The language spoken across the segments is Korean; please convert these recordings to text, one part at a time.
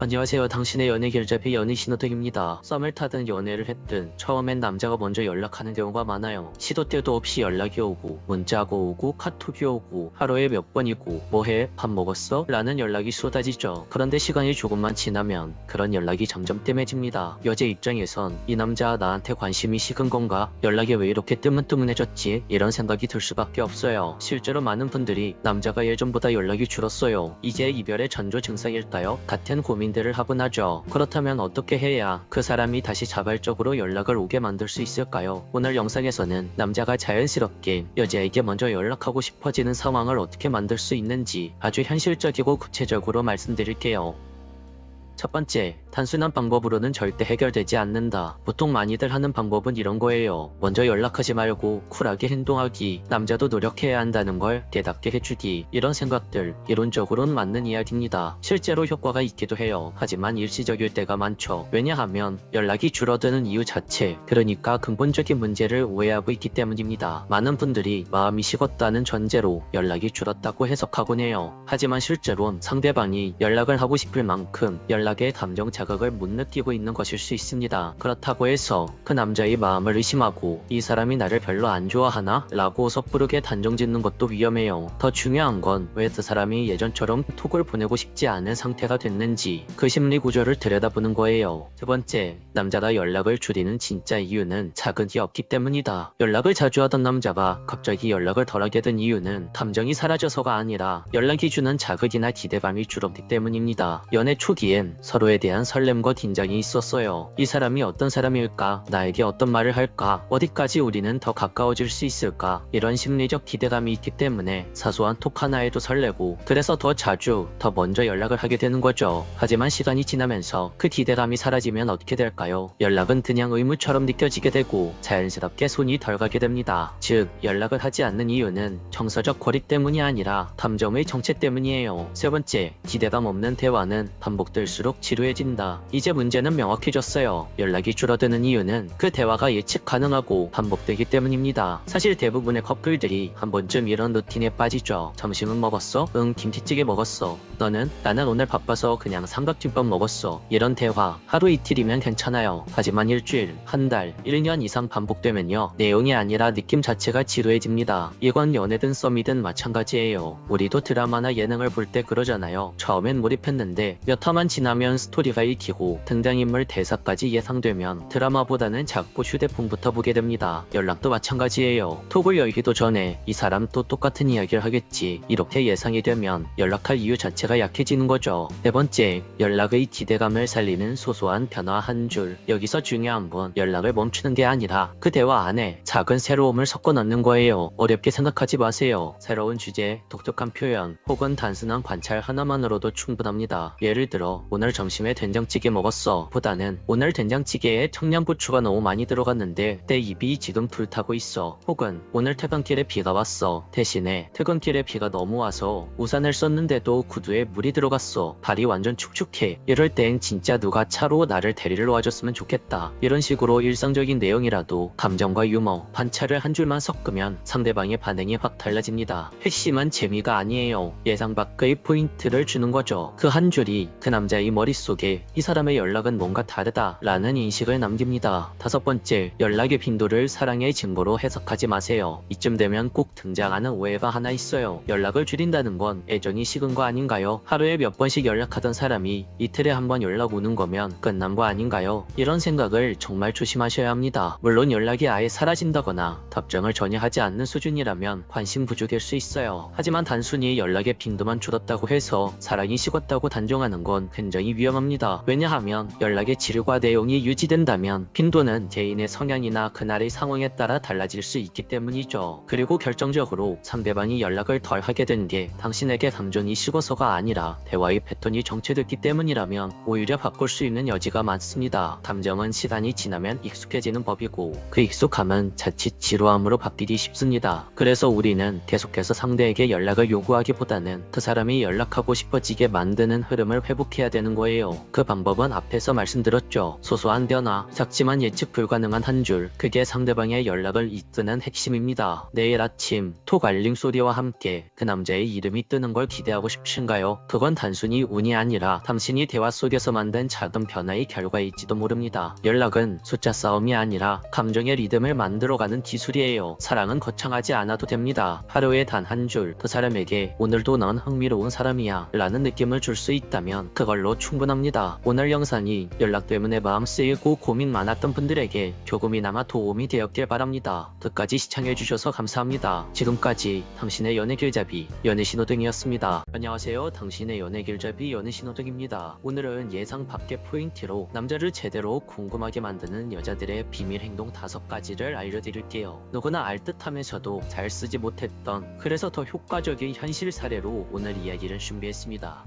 안녕하세요. 당신의 연애 길잡이 연애 신호등입니다. 썸을 타든 연애를 했든 처음엔 남자가 먼저 연락하는 경우가 많아요. 시도 때도 없이 연락이 오고 문자가 오고 카톡이 오고 하루에 몇 번이고 뭐해? 밥 먹었어? 라는 연락이 쏟아지죠. 그런데 시간이 조금만 지나면 그런 연락이 점점 뜸해집니다. 여자 입장에선 이 남자 나한테 관심이 식은 건가? 연락이 왜 이렇게 뜨문뜨문해졌지? 이런 생각이 들 수밖에 없어요. 실제로 많은 분들이 남자가 예전보다 연락이 줄었어요. 이제 이별의 전조 증상일까요? 같은 고민들을 하곤 하죠. 그렇다면 어떻게 해야 그 사람이 다시 자발적으로 연락을 오게 만들 수 있을까요? 오늘 영상에서는 남자가 자연스럽게 여자에게 먼저 연락하고 싶어지는 상황을 어떻게 만들 수 있는지 아주 현실적이고 구체적으로 말씀드릴게요. 첫 번째, 단순한 방법으로는 절대 해결되지 않는다. 보통 많이들 하는 방법은 이런 거예요. 먼저 연락하지 말고 쿨하게 행동하기, 남자도 노력해야 한다는 걸 대답게 해주기, 이런 생각들 이론적으로는 맞는 이야기입니다. 실제로 효과가 있기도 해요. 하지만 일시적일 때가 많죠. 왜냐하면 연락이 줄어드는 이유 자체, 그러니까 근본적인 문제를 오해하고 있기 때문입니다. 많은 분들이 마음이 식었다는 전제로 연락이 줄었다고 해석하곤 해요. 하지만 실제로는 상대방이 연락을 하고 싶을 만큼 연락에 감정 자극을 못 느끼고 있는 것일 수 있습니다. 그렇다고 해서 그 남자의 마음을 의심하고 이 사람이 나를 별로 안 좋아하나? 라고 섣부르게 단정 짓는 것도 위험해요. 더 중요한 건 왜 그 사람이 예전처럼 톡을 보내고 싶지 않은 상태가 됐는지 그 심리 구조를 들여다보는 거예요. 두 번째, 남자가 연락을 줄이는 진짜 이유는 자극이 없기 때문이다. 연락을 자주 하던 남자가 갑자기 연락을 덜하게 된 이유는 감정이 사라져서가 아니라 연락이 주는 자극이나 기대감이 줄었기 때문입니다. 연애 초기엔 서로에 대한 설렘과 긴장이 있었어요. 이 사람이 어떤 사람일까? 나에게 어떤 말을 할까? 어디까지 우리는 더 가까워질 수 있을까? 이런 심리적 기대감이 있기 때문에 사소한 톡 하나에도 설레고 그래서 더 자주, 더 먼저 연락을 하게 되는 거죠. 하지만 시간이 지나면서 그 기대감이 사라지면 어떻게 될까요? 연락은 그냥 의무처럼 느껴지게 되고 자연스럽게 손이 덜 가게 됩니다. 즉, 연락을 하지 않는 이유는 정서적 고리 때문이 아니라 감정의 정체 때문이에요. 세 번째, 기대감 없는 대화는 반복될수록 지루해진다. 이제 문제는 명확해졌어요. 연락이 줄어드는 이유는 그 대화가 예측 가능하고 반복되기 때문입니다. 사실 대부분의 커플들이 한 번쯤 이런 루틴에 빠지죠. 점심은 먹었어? 응, 김치찌개 먹었어. 너는? 나는 오늘 바빠서 그냥 삼각김밥 먹었어. 이런 대화 하루 이틀이면 괜찮아요. 하지만 일주일, 한 달, 1년 이상 반복되면요, 내용이 아니라 느낌 자체가 지루해집니다. 이건 연애든 썸이든 마찬가지예요. 우리도 드라마나 예능을 볼 때 그러잖아요. 처음엔 몰입했는데 몇 화만 지나면 스토리가 익히고 등장인물 대사까지 예상되면 드라마보다는 자꾸 휴대폰부터 보게 됩니다. 연락도 마찬가지예요. 톡을 열기도 전에 이 사람 또 똑같은 이야기를 하겠지, 이렇게 예상이 되면 연락할 이유 자체가 약해지는 거죠. 네 번째, 연락의 기대감을 살리는 소소한 변화 한 줄. 여기서 중요한 건 연락을 멈추는 게 아니라 그 대화 안에 작은 새로움을 섞어 넣는 거예요. 어렵게 생각하지 마세요. 새로운 주제, 독특한 표현, 혹은 단순한 관찰 하나만으로도 충분합니다. 예를 들어, 오늘 점심에 된장찌개 먹었어 보다는 오늘 된장찌개에 청양고추가 너무 많이 들어갔는데 내 입이 지금 불타고 있어. 혹은 오늘 퇴근길에 비가 왔어 대신에 퇴근길에 비가 너무 와서 우산을 썼는데도 구두에 물이 들어갔어. 발이 완전 축축해. 이럴 땐 진짜 누가 차로 나를 데리러 와줬으면 좋겠다. 이런 식으로 일상적인 내용이라도 감정과 유머, 관찰을 한 줄만 섞으면 상대방의 반응이 확 달라집니다. 핵심은 재미가 아니에요. 예상 밖의 포인트를 주는 거죠. 그 한 줄이 그 남자의 머릿속에 이 사람의 연락은 뭔가 다르다 라는 인식을 남깁니다. 다섯 번째, 연락의 빈도를 사랑의 증거로 해석하지 마세요. 이쯤 되면 꼭 등장하는 오해가 하나 있어요. 연락을 줄인다는 건 애정이 식은 거 아닌가요? 하루에 몇 번씩 연락하던 사람이 이틀에 한 번 연락 오는 거면 끝난 거 아닌가요? 이런 생각을 정말 조심하셔야 합니다. 물론 연락이 아예 사라진다거나 답장을 전혀 하지 않는 수준이라면 관심 부족일 수 있어요. 하지만 단순히 연락의 빈도만 줄었다고 해서 사랑이 식었다고 단정하는 건 굉장히 위험합니다. 왜냐하면 연락의 질과 내용이 유지된다면 빈도는 개인의 성향이나 그날의 상황에 따라 달라질 수 있기 때문이죠. 그리고 결정적으로 상대방이 연락을 덜 하게 된 게 당신에게 감정이 식어서가 아니라 대화의 패턴이 정체됐기 때문이라면 오히려 바꿀 수 있는 여지가 많습니다. 감정은 시간이 지나면 익숙해지는 법이고 그 익숙함은 자칫 지루함으로 바뀌기 쉽습니다. 그래서 우리는 계속해서 상대에게 연락을 요구하기보다는 그 사람이 연락하고 싶어지게 만드는 흐름을 회복해야 되는 거예요. 그 그 방법은 앞에서 말씀드렸죠. 소소한 변화, 작지만 예측 불가능한 한 줄, 그게 상대방의 연락을 이끄는 핵심입니다. 내일 아침 톡 알림 소리와 함께 그 남자의 이름이 뜨는 걸 기대하고 싶으신가요? 그건 단순히 운이 아니라 당신이 대화 속에서 만든 작은 변화의 결과일지도 모릅니다. 연락은 숫자 싸움이 아니라 감정의 리듬을 만들어가는 기술이에요. 사랑은 거창하지 않아도 됩니다. 하루에 단 한 줄, 그 사람에게 오늘도 넌 흥미로운 사람이야 라는 느낌을 줄 수 있다면 그걸로 충분합니다. 오늘 영상이 연락 때문에 마음 쓰이고 고민 많았던 분들에게 조금이나마 도움이 되었길 바랍니다. 끝까지 시청해주셔서 감사합니다. 지금까지 당신의 연애 길잡이 연애신호등이었습니다. 안녕하세요. 당신의 연애 길잡이 연애신호등입니다. 오늘은 예상 밖의 포인트로 남자를 제대로 궁금하게 만드는 여자들의 비밀 행동 5가지를 알려드릴게요. 누구나 알듯하면서도 잘 쓰지 못했던, 그래서 더 효과적인 현실 사례로 오늘 이야기를 준비했습니다.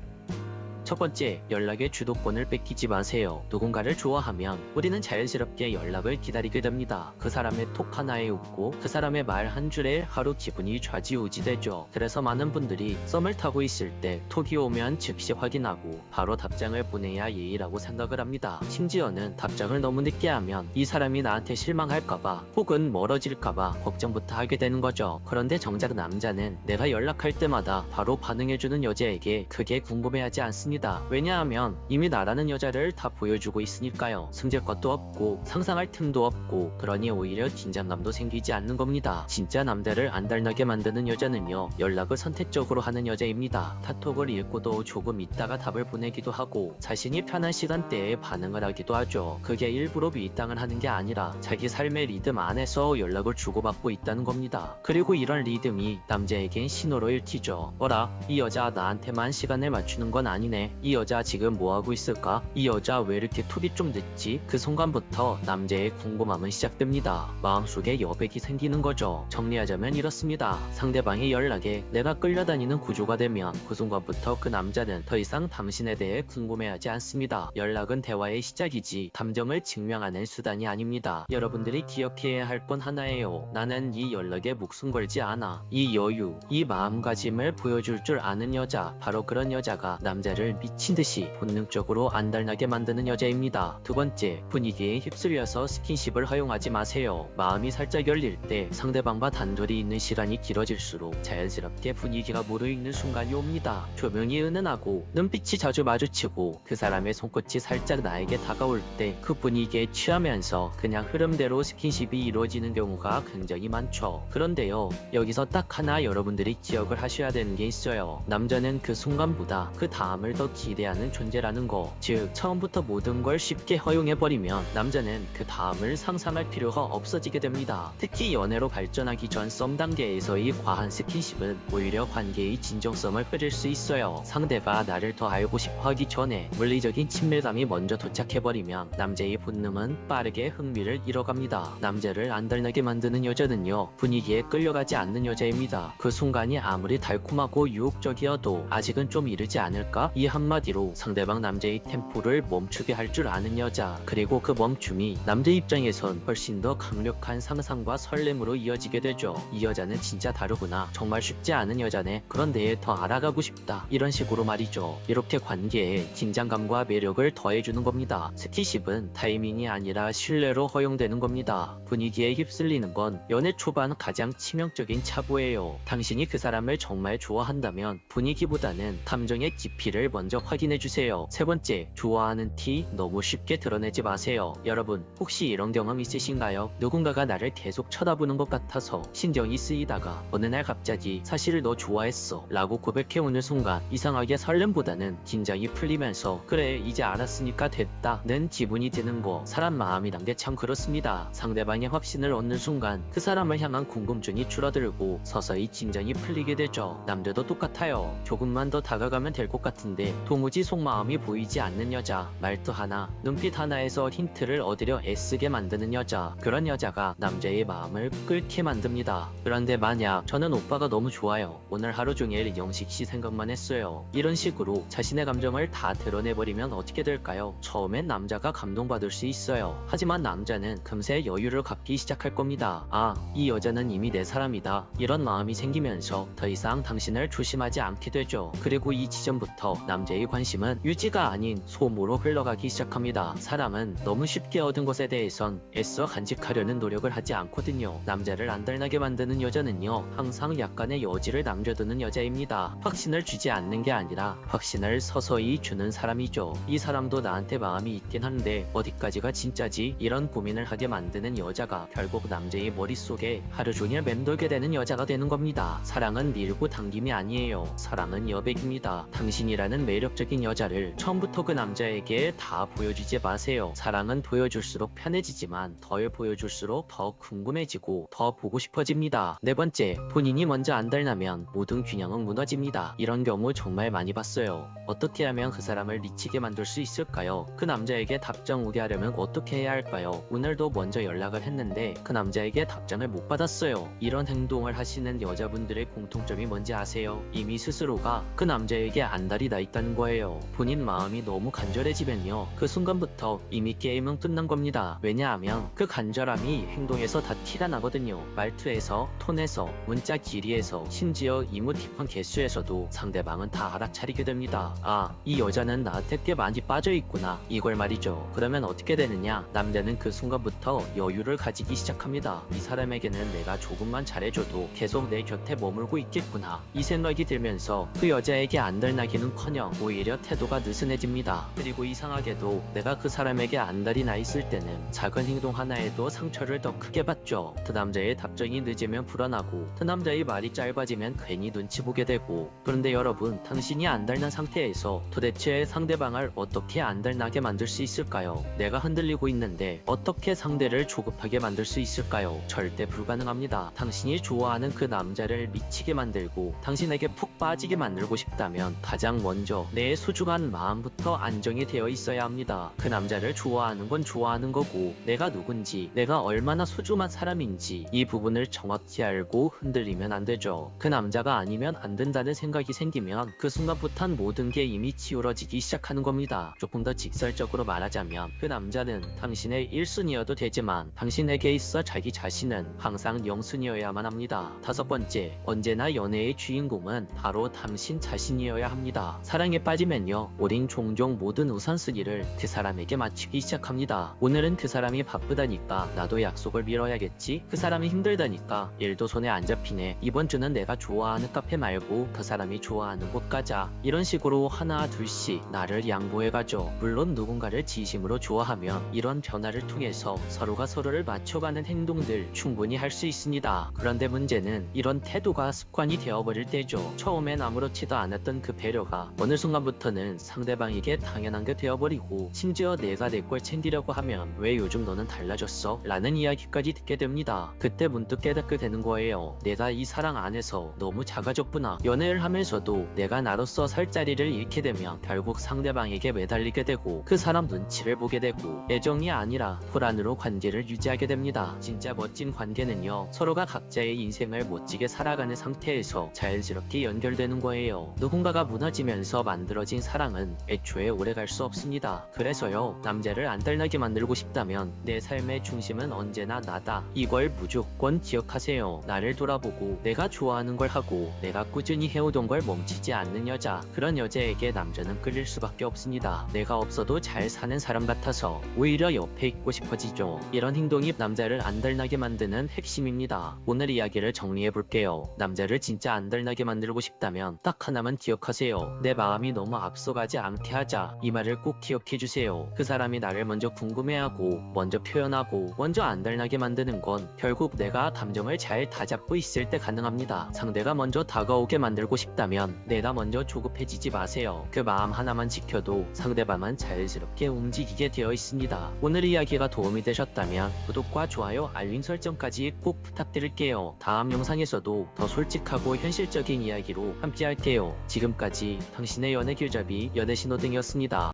첫 번째, 연락의 주도권을 뺏기지 마세요. 누군가를 좋아하면 우리는 자연스럽게 연락을 기다리게 됩니다. 그 사람의 톡 하나에 웃고 그 사람의 말 한 줄에 하루 기분이 좌지우지 되죠. 그래서 많은 분들이 썸을 타고 있을 때 톡이 오면 즉시 확인하고 바로 답장을 보내야 예의라고 생각을 합니다. 심지어는 답장을 너무 늦게 하면 이 사람이 나한테 실망할까봐 혹은 멀어질까봐 걱정부터 하게 되는 거죠. 그런데 정작 남자는 내가 연락할 때마다 바로 반응해주는 여자에게 크게 궁금해하지 않습니다. 왜냐하면 이미 나라는 여자를 다 보여주고 있으니까요. 숨길 것도 없고 상상할 틈도 없고, 그러니 오히려 긴장감도 생기지 않는 겁니다. 진짜 남자를 안달나게 만드는 여자는요, 연락을 선택적으로 하는 여자입니다. 카톡을 읽고도 조금 있다가 답을 보내기도 하고 자신이 편한 시간대에 반응을 하기도 하죠. 그게 일부러 밀당을 하는 게 아니라 자기 삶의 리듬 안에서 연락을 주고받고 있다는 겁니다. 그리고 이런 리듬이 남자에겐 신호로 읽히죠. 어라, 이 여자 나한테만 시간을 맞추는 건 아니네. 이 여자 지금 뭐하고 있을까? 이 여자 왜 이렇게 톡이 좀 늦지? 그 순간부터 남자의 궁금함은 시작됩니다. 마음속에 여백이 생기는 거죠. 정리하자면 이렇습니다. 상대방의 연락에 내가 끌려다니는 구조가 되면 그 순간부터 그 남자는 더 이상 당신에 대해 궁금해하지 않습니다. 연락은 대화의 시작이지 감정을 증명하는 수단이 아닙니다. 여러분들이 기억해야 할 건 하나예요. 나는 이 연락에 목숨 걸지 않아. 이 여유, 이 마음가짐을 보여줄 줄 아는 여자, 바로 그런 여자가 남자를 미친듯이 본능적으로 안달나게 만드는 여자입니다. 두 번째, 분위기에 휩쓸려서 스킨십을 허용하지 마세요. 마음이 살짝 열릴 때 상대방과 단둘이 있는 시간이 길어질수록 자연스럽게 분위기가 무르익는 순간이 옵니다. 조명이 은은하고 눈빛이 자주 마주치고 그 사람의 손끝이 살짝 나에게 다가올 때 그 분위기에 취하면서 그냥 흐름대로 스킨십이 이루어지는 경우가 굉장히 많죠. 그런데요, 여기서 딱 하나 여러분들이 기억을 하셔야 되는 게 있어요. 남자는 그 순간보다 그 다음을 더 기대하는 존재라는 거. 즉, 처음부터 모든 걸 쉽게 허용해버리면 남자는 그 다음을 상상할 필요가 없어지게 됩니다. 특히 연애로 발전하기 전 썸 단계에서의 과한 스킨십은 오히려 관계의 진정성을 흐릴 수 있어요. 상대가 나를 더 알고 싶어 하기 전에 물리적인 친밀감이 먼저 도착해버리면 남자의 본능은 빠르게 흥미를 잃어갑니다. 남자를 안달나게 만드는 여자는요, 분위기에 끌려가지 않는 여자입니다. 그 순간이 아무리 달콤하고 유혹적이어도 아직은 좀 이르지 않을까? 이 한마디로 상대방 남자의 템포를 멈추게 할 줄 아는 여자, 그리고 그 멈춤이 남자 입장에선 훨씬 더 강력한 상상과 설렘으로 이어지게 되죠. 이 여자는 진짜 다르구나, 정말 쉽지 않은 여자네, 그런데 더 알아가고 싶다, 이런 식으로 말이죠. 이렇게 관계에 긴장감과 매력을 더해주는 겁니다. 스킨십은 타이밍이 아니라 신뢰로 허용되는 겁니다. 분위기에 휩쓸리는 건 연애 초반 가장 치명적인 착오예요. 당신이 그 사람을 정말 좋아한다면 분위기보다는 감정의 깊이를 먼저 확인해주세요. 세 번째, 좋아하는 티 너무 쉽게 드러내지 마세요. 여러분, 혹시 이런 경험 있으신가요? 누군가가 나를 계속 쳐다보는 것 같아서 신경이 쓰이다가 어느 날 갑자기 사실 너 좋아했어 라고 고백해오는 순간 이상하게 설렘보다는 긴장이 풀리면서 그래 이제 알았으니까 됐다 는 기분이 드는 거. 사람 마음이란 게 참 그렇습니다. 상대방의 확신을 얻는 순간 그 사람을 향한 궁금증이 줄어들고 서서히 긴장이 풀리게 되죠. 남들도 똑같아요. 조금만 더 다가가면 될 것 같은데 도무지 속마음이 보이지 않는 여자, 말투 하나, 눈빛 하나에서 힌트를 얻으려 애쓰게 만드는 여자, 그런 여자가 남자의 마음을 끓게 만듭니다. 그런데 만약 저는 오빠가 너무 좋아요, 오늘 하루 종일 영식씨 생각만 했어요, 이런 식으로 자신의 감정을 다 드러내버리면 어떻게 될까요? 처음엔 남자가 감동받을 수 있어요. 하지만 남자는 금세 여유를 갖기 시작할 겁니다. 아, 이 여자는 이미 내 사람이다, 이런 마음이 생기면서 더 이상 당신을 조심하지 않게 되죠. 그리고 이 지점부터 남자의 관심은 유지가 아닌 소모로 흘러가기 시작합니다. 사랑은 너무 쉽게 얻은 것에 대해선 애써 간직하려는 노력을 하지 않거든요. 남자를 안달나게 만드는 여자는요, 항상 약간의 여지를 남겨두는 여자입니다. 확신을 주지 않는 게 아니라 확신을 서서히 주는 사람이죠. 이 사람도 나한테 마음이 있긴 한데 어디까지가 진짜지? 이런 고민을 하게 만드는 여자가 결국 남자의 머릿속에 하루 종일 맴돌게 되는 여자가 되는 겁니다. 사랑은 밀고 당김이 아니에요. 사랑은 여백입니다. 당신이라는 매력적인 여자를 처음부터 그 남자에게 다 보여주지 마세요. 사랑은 보여줄수록 편해지지만 덜 보여줄수록 더 궁금해지고 더 보고 싶어집니다. 네 번째, 본인이 먼저 안달나면 모든 균형은 무너집니다. 이런 경우 정말 많이 봤어요. 어떻게 하면 그 사람을 미치게 만들 수 있을까요? 그 남자에게 답장 오게 하려면 어떻게 해야 할까요? 오늘도 먼저 연락을 했는데 그 남자에게 답장을 못 받았어요. 이런 행동을 하시는 여자분들의 공통점이 뭔지 아세요? 이미 스스로가 그 남자에게 안달이 나 있다는 거예요. 본인 마음이 너무 간절해지면요, 그 순간부터 이미 게임은 끝난 겁니다. 왜냐하면 그 간절함이 행동에서 다 티가 나거든요. 말투에서, 톤에서, 문자 길이에서, 심지어 이모티콘 개수에서도 상대방은 다 알아차리게 됩니다. 아, 이 여자는 나한테 꽤 많이 빠져있구나, 이걸 말이죠. 그러면 어떻게 되느냐? 남자는 그 순간부터 여유를 가지기 시작합니다. 이 사람에게는 내가 조금만 잘해줘도 계속 내 곁에 머물고 있겠구나, 이 생각이 들면서 그 여자에게 안달나기는커녕 오히려 태도가 느슨해집니다. 그리고 이상하게도 내가 그 사람에게 안달이 나 있을 때는 작은 행동 하나에도 상처를 더 크게 받죠. 그 남자의 답장이 늦으면 불안하고 그 남자의 말이 짧아지면 괜히 눈치 보게 되고. 그런데 여러분, 당신이 안달난 상태에서 도대체 상대방을 어떻게 안달나게 만들 수 있을까요? 내가 흔들리고 있는데 어떻게 상대를 조급하게 만들 수 있을까요? 절대 불가능합니다. 당신이 좋아하는 그 남자를 미치게 만들고 당신에게 푹 빠지게 만들고 싶다면 가장 먼저 내 소중한 마음부터 안정이 되어 있어야 합니다. 그 남자를 좋아하는 건 좋아하는 거고, 내가 누군지, 내가 얼마나 소중한 사람인지 이 부분을 정확히 알고 흔들리면 안 되죠. 그 남자가 아니면 안 된다는 생각이 생기면 그 순간부터는 모든 게 이미 치우러지기 시작하는 겁니다. 조금 더 직설적으로 말하자면 그 남자는 당신의 1순위여도 되지만 당신에게 있어 자기 자신은 항상 0순위여야만 합니다. 다섯 번째, 언제나 연애의 주인공은 바로 당신 자신이어야 합니다. 사랑에 빠지면요, 우린 종종 모든 우선순위를 그 사람에게 맞추기 시작합니다. 오늘은 그 사람이 바쁘다니까 나도 약속을 미뤄야겠지. 그 사람이 힘들다니까 일도 손에 안 잡히네. 이번 주는 내가 좋아하는 카페 말고 그 사람이 좋아하는 곳 가자. 이런 식으로 하나 둘씩 나를 양보해가죠. 물론 누군가를 진심으로 좋아하면 이런 변화를 통해서 서로가 서로를 맞춰가는 행동들 충분히 할 수 있습니다. 그런데 문제는 이런 태도가 습관이 되어버릴 때죠. 처음엔 아무렇지도 않았던 그 배려가 어느 순간부터는 상대방에게 당연한 게 되어버리고, 심지어 내가 내 걸 챙기려고 하면 왜 요즘 너는 달라졌어? 라는 이야기까지 듣게 됩니다. 그때 문득 깨닫게 되는 거예요. 내가 이 사랑 안에서 너무 작아졌구나. 연애를 하면서도 내가 나로서 살 자리를 잃게 되면 결국 상대방에게 매달리게 되고 그 사람 눈치를 보게 되고 애정이 아니라 불안으로 관계를 유지하게 됩니다. 진짜 멋진 관계는요, 서로가 각자의 인생을 멋지게 살아가는 상태에서 자연스럽게 연결되는 거예요. 누군가가 무너지면서 만들어진 사랑은 애초에 오래갈 수 없습니다. 그래서요, 남자를 안달나게 만들고 싶다면 내 삶의 중심은 언제나 나다, 이걸 무조건 기억하세요. 나를 돌아보고 내가 좋아하는 걸 하고 내가 꾸준히 해오던 걸 멈추지 않는 여자, 그런 여자에게 남자는 끌릴 수밖에 없습니다. 내가 없어도 잘 사는 사람 같아서 오히려 옆에 있고 싶어지죠. 이런 행동이 남자를 안달나게 만드는 핵심입니다. 오늘 이야기를 정리해볼게요. 남자를 진짜 안달나게 만들고 싶다면 딱 하나만 기억하세요. 내 마음이 너무 앞서가지 않게 하자. 이 말을 꼭 기억해주세요. 그 사람이 나를 먼저 궁금해하고 먼저 표현하고 먼저 안달나게 만드는 건 결국 내가 감정을 잘 다잡고 있을 때 가능합니다. 상대가 먼저 다가오게 만들고 싶다면 내가 먼저 조급해지지 마세요. 그 마음 하나만 지켜도 상대방은 자연스럽게 움직이게 되어 있습니다. 오늘 이야기가 도움이 되셨다면 구독과 좋아요, 알림 설정까지 꼭 부탁드릴게요. 다음 영상에서도 더 솔직하고 현실적인 이야기로 함께 할게요. 지금까지 당신의 연애 길잡이 연애신호등이었습니다.